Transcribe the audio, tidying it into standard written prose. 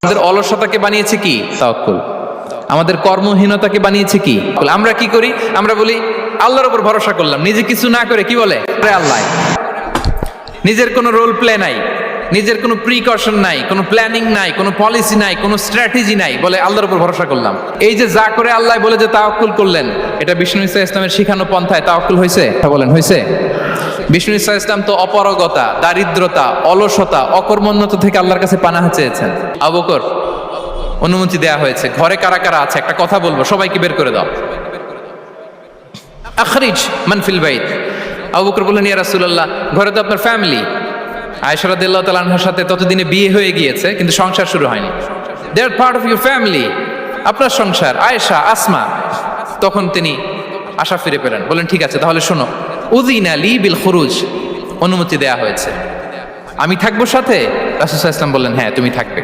আমাদের অলসতাকে বানিয়েছে কি? তাওয়াক্কুল। আমাদের কর্মহীনতাকে বানিয়েছে কি? আমরা কি করি? আমরা বলি আল্লাহর উপর ভরসা করলাম, নিজে কিছু না করে কি বলে আল্লাহ। নিজের কোনো রোল প্লে নাই, নিজের কোনো প্রিকশন নাই, কোনো প্ল্যানিং নাই, কোনো পলিসি নাই, কোনো স্ট্র্যাটেজি নাই, বলে আল্লাহর উপর ভরসা করলাম। এই যে যা করে আল্লাহ বলে যে তাওয়াক্কুল করলেন, এটা বিষ্ণু ইসা ইসলামের শিখানো পন্থায় তাওয়াক্কুল হয়েছে? বলেন হয়েছে? বিষ্ণু ইসা ইসলাম তো অপারগতা, দারিদ্রতা, অলসতা, অকর্মণ্যতা থেকে আল্লাহর কাছে পানাহ চেয়েছেন। আবু বকর অনুমতি দেয়া হয়েছে, ঘরে কারা কারা আছে একটা কথা বলবো, সবাইকে বের করে দাও। আখরিজ মান ফিল বাইত। আবু বকর বললেন ইয়া রাসূলুল্লাহ, ঘরে তো আপনার ফ্যামিলি। আয়েশা রাদিয়াল্লাহু তাআলা আনহার সাথে ততদিনে বিয়ে হয়ে গিয়েছে, কিন্তু সংসার শুরু হয়নি। দে আর পার্ট অফ ইউর ফ্যামিলি, আপনার সংসার। আয়েশা, আসমা। তখন তিনি আশা ফিরে পেলেন, বলেন ঠিক আছে তাহলে শোনো, উযিনা লি বিল খুরুজ, অনুমতি দেয়া হয়েছে, আমি থাকবো সাথে। রাসূল সাল্লাল্লাহু আলাইহি ওয়াসাল্লাম বললেন হ্যাঁ তুমি থাকবে।